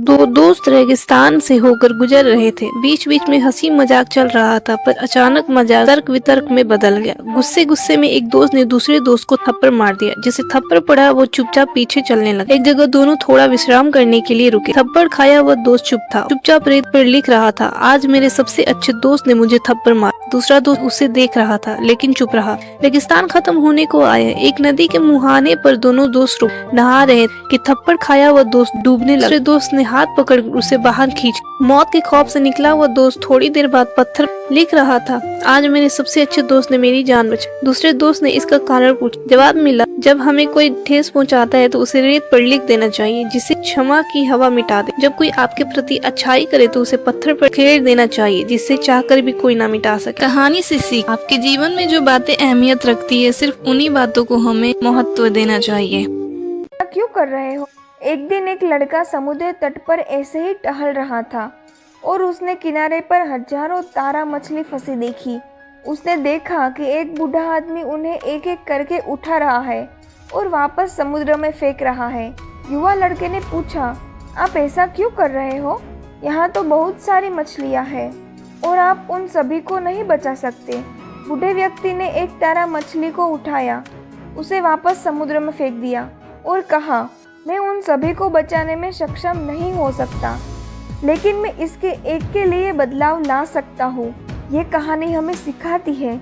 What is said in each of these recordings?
दो दोस्त रेगिस्तान से होकर गुजर रहे थे। बीच बीच में हंसी मजाक चल रहा था, पर अचानक मजाक तर्क वितर्क में बदल गया। गुस्से गुस्से में एक दोस्त ने दूसरे दोस्त को थप्पड़ मार दिया। जिसे थप्पड़ पड़ा वो चुपचाप पीछे चलने लगा। एक जगह दोनों थोड़ा विश्राम करने के लिए रुके। थप्पड़ खाया वह दोस्त चुप था, चुपचाप रेत पर लिख रहा था, आज मेरे सबसे अच्छे दोस्त ने मुझे थप्पड़ मारा। दूसरा दोस्त उसे देख रहा था लेकिन चुप रहा। रेगिस्तान खत्म होने को आया। एक नदी के मुहाने पर दोनों दोस्त नहा रहे कि थप्पड़ खाया वह दोस्त डूबने लगा। दूसरे दोस्त ने हाथ पकड़ उसे बाहर खींच। मौत के खौफ से निकला वह दोस्त थोड़ी देर बाद पत्थर लिख रहा था, आज मेरे सबसे अच्छे दोस्त ने मेरी जान बचाई। दूसरे दोस्त ने इसका कारण पूछा। जवाब मिला, जब हमें कोई ठेस पहुंचाता है तो उसे रेत पर लिख देना चाहिए, जिससे क्षमा की हवा मिटा दे। जब कोई आपके प्रति अच्छाई करे तो उसे पत्थर पर खेर देना चाहिए, जिससे चाहकर भी कोई ना मिटा सके। कहानी से सीख, आपके जीवन में जो बातें अहमियत रखती है, सिर्फ उन्हीं बातों को हमें महत्व देना चाहिए। क्यों कर रहे हो? एक दिन एक लड़का समुद्र तट पर ऐसे ही टहल रहा था और उसने किनारे पर हजारों तारा मछली फंसी देखी। उसने देखा कि एक बूढ़ा आदमी उन्हें एक एक करके उठा रहा है और वापस समुद्र में फेंक रहा है। युवा लड़के ने पूछा, आप ऐसा क्यों कर रहे हो? यहाँ तो बहुत सारी मछलियाँ हैं और आप उन सभी को नहीं बचा सकते। बूढ़े व्यक्ति ने एक तारा मछली को उठाया, उसे वापस समुद्र में फेंक दिया और कहा, मैं उन सभी को बचाने में सक्षम नहीं हो सकता, लेकिन मैं इसके एक के लिए बदलाव ला सकता हूँ। ये कहानी हमें सिखाती है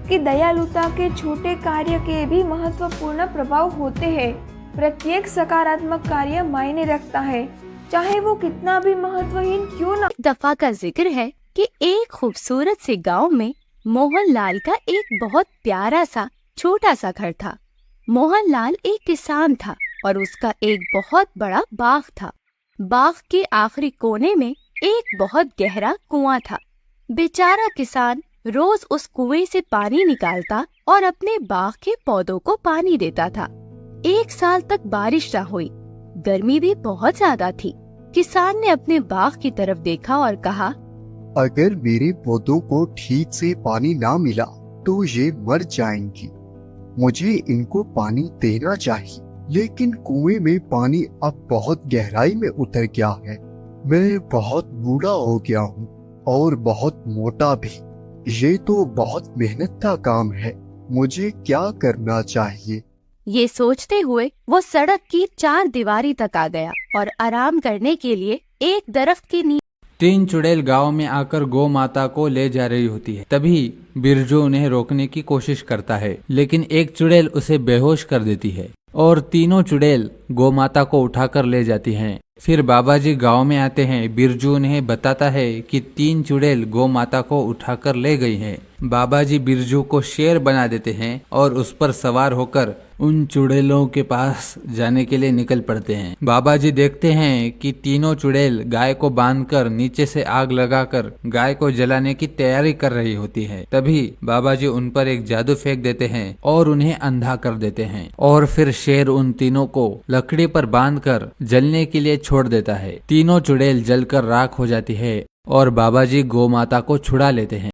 कि दयालुता के छोटे कार्य के भी महत्वपूर्ण प्रभाव होते हैं। प्रत्येक सकारात्मक कार्य मायने रखता है, चाहे वो कितना भी महत्वहीन क्यों न। दफा का जिक्र है कि एक खूबसूरत से गांव में मोहन लाल का एक बहुत प्यारा सा छोटा सा घर था। मोहन लाल एक किसान था और उसका एक बहुत बड़ा बाग था। बाग के आखिरी कोने में एक बहुत गहरा कुआं था। बेचारा किसान रोज उस कुएं से पानी निकालता और अपने बाग के पौधों को पानी देता था। एक साल तक बारिश न हुई, गर्मी भी बहुत ज्यादा थी। किसान ने अपने बाग की तरफ देखा और कहा, अगर मेरे पौधों को ठीक से पानी ना मिला तो ये मर जाएंगी। मुझे इनको पानी देना चाहिए, लेकिन कुएं में पानी अब बहुत गहराई में उतर गया है। मैं बहुत बूढ़ा हो गया हूँ और बहुत मोटा भी। ये तो बहुत मेहनत का काम है। मुझे क्या करना चाहिए? ये सोचते हुए वो सड़क की चार दीवारी तक आ गया और आराम करने के लिए एक दरख्त के नीचे। तीन चुड़ैल गांव में आकर गौ माता को ले जा रही होती है। तभी बिरजू उन्हें रोकने की कोशिश करता है, लेकिन एक चुड़ैल उसे बेहोश कर देती है और तीनों चुड़ैल गौ माता को उठाकर ले जाती हैं। फिर बाबा जी गाँव में आते हैं। बिरजू उन्हें बताता है कि तीन चुड़ैल गौ माता को उठाकर ले गई हैं। बाबा जी बिरजू को शेर बना देते हैं और उस पर सवार होकर उन चुड़ैलों के पास जाने के लिए निकल पड़ते हैं। बाबा जी देखते हैं कि तीनों चुड़ैल गाय को बांधकर नीचे से आग लगाकर गाय को जलाने की तैयारी कर रही होती है। तभी बाबा जी उन पर एक जादू फेंक देते हैं और उन्हें अंधा कर देते हैं और फिर शेर उन तीनों को लकड़ी पर बांधकर जलने के लिए छोड़ देता है। तीनों चुड़ैल जलकर राख हो जाती है और बाबा जी गौ माता को छुड़ा लेते हैं।